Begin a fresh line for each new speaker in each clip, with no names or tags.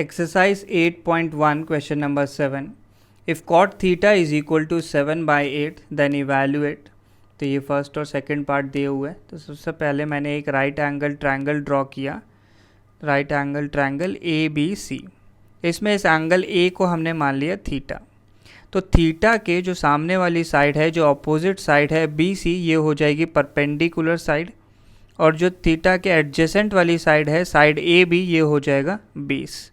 Exercise 8.1 question number 7. If cot theta is equal to 7/8 then evaluate. तो ये first और second part दिए हुए हैं। तो सबसे पहले मैंने एक राइट एंगल ट्रायंगल ड्रॉ किया, राइट एंगल ट्रायंगल ABC। इसमें इस एंगल A को हमने मान लिया थीटा। तो थीटा के जो सामने वाली साइड है, जो अपोजिट साइड है BC, ये हो जाएगी परपेंडिकुलर साइड, और जो थीटा के एडजेसेंट वाली साइड है साइड AB, ये हो जाएगा बेस।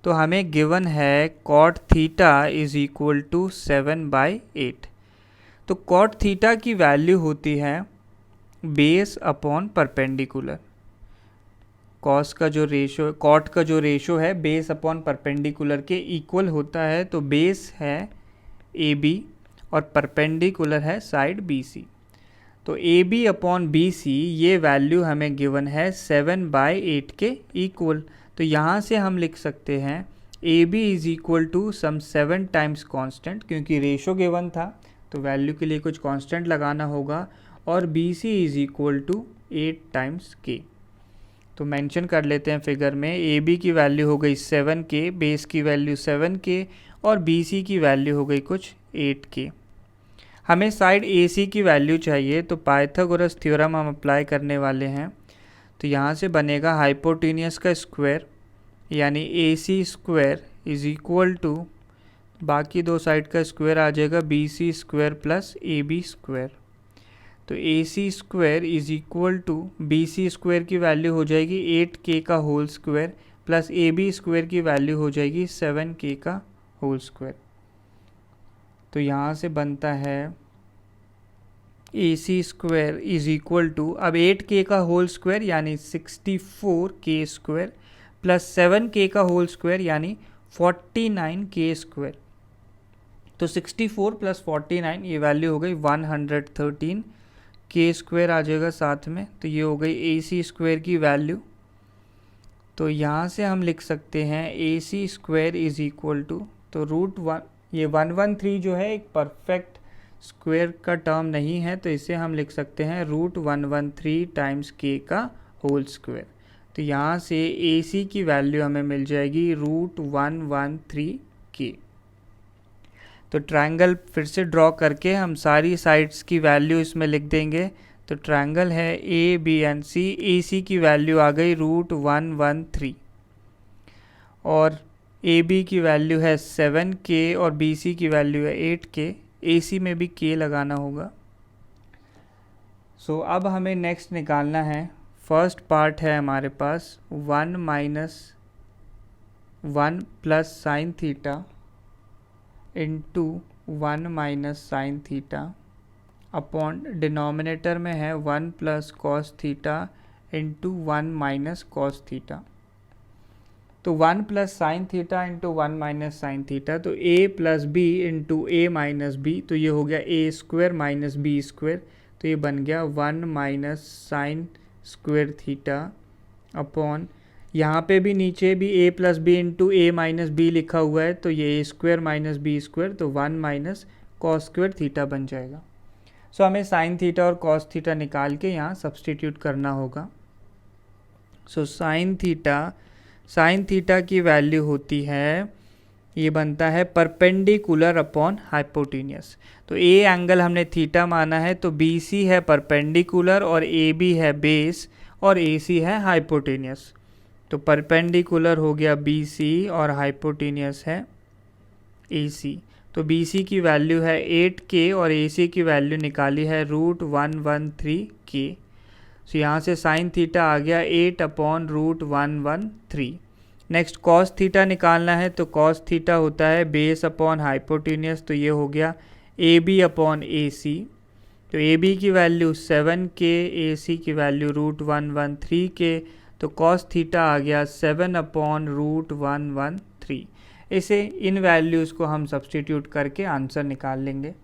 तो हमें गिवन है cot theta is equal to 7/8। तो कॉट थीटा की वैल्यू होती है बेस अपॉन परपेंडिकुलर। कॉस का जो रेशो, कॉट का जो रेशो है बेस अपॉन परपेंडिकुलर के इक्वल होता है। तो बेस है AB और परपेंडिकुलर है साइड BC। तो AB अपॉन BC ये वैल्यू हमें गिवन है 7/8 के इक्वल। तो यहाँ से हम लिख सकते हैं AB is equal to some 7 times constant, क्योंकि रेशो गिवन था तो वैल्यू के लिए कुछ कांस्टेंट लगाना होगा, और BC is equal to 8 times K। तो मेंशन कर लेते हैं फिगर में। AB की वैल्यू हो गई 7K, बेस की वैल्यू 7K और BC की वैल्यू हो गई कुछ 8K। हमें साइड AC की वैल्यू चाहिए, तो पाइथागोरस थ्योरम हम अप्लाई करने वाले हैं। तो यहाँ से बनेगा हाइपोटेन्यूस का स्क्वायर यानी AC square is equal to, बाकी दो साइड का स्क्वायर आ जाएगा BC square plus AB square. तो AC square is equal to BC square की वैल्यू हो जाएगी 8K का whole square plus AB square की वैल्यू हो जाएगी 7K का होल स्क्वायर। तो यहाँ से बनता है AC square is equal to, अब 8K का होल स्क्वायर यानी 64K स्क्वायर प्लस 7K का होल स्क्वायर यानी 49K स्क्वायर। तो 64 प्लस 49 ये वैल्यू हो गई 113K स्क्वायर आ जाएगा साथ में। तो ये हो गई AC स्क्वायर की वैल्यू। तो यहाँ से हम लिख सकते हैं AC square is equal to, तो √1, ये 113 जो है एक परफेक्ट स्क्वायर का टर्म नहीं है, तो इसे हम लिख सकते हैं √113 टाइम्स K का होल स्क्वायर। तो यहाँ से AC की वैल्यू हमें मिल जाएगी √113K। तो ट्रायंगल फिर से ड्रॉ करके हम सारी साइड्स की वैल्यू इसमें लिख देंगे। तो ट्रायंगल है ABNC, AC की वैल्यू आ गई √113 और AB की वैल्यू है 7K और BC की वैल्यू है 8K। AC में भी K लगाना होगा। सो अब हमें नेक्स्ट निकालना है, फर्स्ट पार्ट है हमारे पास 1 - 1 plus sine theta into 1 minus sine theta upon denominator में है 1 plus cos theta into 1 minus cos theta. तो 1 plus sine theta into 1 minus sine theta, तो A plus B into A minus B, तो ये हो गया A square minus B square. तो ये बन गया 1 minus sine square theta upon, यहाँ पे भी नीचे भी A plus B into A minus B लिखा हुआ है, तो ये A square minus B square, तो 1 माइनस कॉस स्क्वायर थीटा बन जाएगा। सो हमें साइन थीटा और कॉस थीटा निकाल के यहाँ सब्सटीट्यूट करना होगा। सो साइन थीटा की वैल्यू होती है, ये बनता है परपेंडिकुलर अपॉन हाइपोटेन्यूस। तो A एंगल हमने थीटा माना है, तो BC है परपेंडिकुलर और AB है बेस और AC है हाइपोटेन्यूस। तो परपेंडिकुलर हो गया BC और हाइपोटेन्यूस है AC। तो BC की वैल्यू है 8K और AC की वैल्यू निकाली है √113K। सो यहाँ से साइन थीटा आ गया 8 अपॉन √113। नेक्स्ट कॉस थीटा निकालना है, तो कॉस थीटा होता है बेस अपॉन हाइपोटेन्यूस, तो ये हो गया AB अपॉन AC। तो AB की वैल्यू 7K, AC की वैल्यू √113K, तो कॉस थीटा आ गया 7 अपॉन √113। इसे इन वैल्यूज़ को हम सब्सटीट्यूट करके आंसर निकाल लेंगे।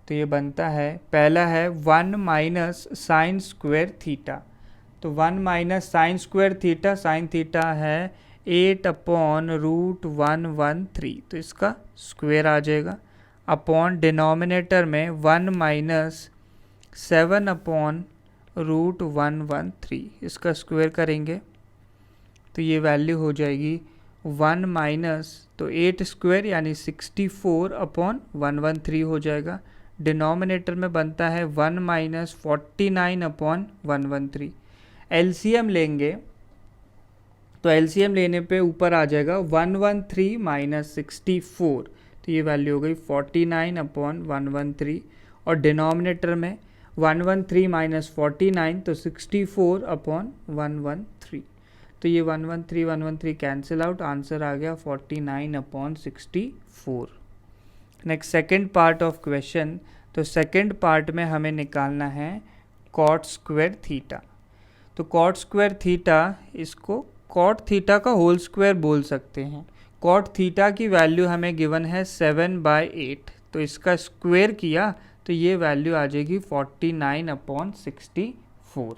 तो ये बनता है, पहला है 1 माइनस साइन स्क्वायर थीटा। तो 1 minus sine square theta, sine theta है 8 अपॉन √113, तो इसका स्क्वायर आ जाएगा अपॉन डिनोमिनेटर में 1 माइनस 7 अपॉन √113, इसका स्क्वायर करेंगे तो ये वैल्यू हो जाएगी 1 माइनस तो 8 स्क्वायर यानी 64 अपॉन 113 हो जाएगा। डिनोमिनेटर में बनता है 1 माइनस 49 अपॉन 113। एलसीएम लेंगे तो एलसीएम लेने पे ऊपर आ जाएगा 113 माइनस 64, तो ये वैल्यू हो गई 49 अपॉन 113। और डिनोमिनेटर में 113 माइनस 49 तो 64 अपॉन 113, तो ये 113 कैंसिल आउट, आंसर आ गया 49 upon 64। Next second part of question. तो सेकेंड पार्ट में हमें निकालना है कॉट स्क्वायर थीटा। तो कॉट स्क्वायर थीटा, इसको कॉट थीटा का होल स्क्वायर बोल सकते हैं। कॉट थीटा की वैल्यू हमें गिवन है 7/8, तो इसका स्क्वायर किया तो ये वैल्यू आ जाएगी 49 अपॉन 64।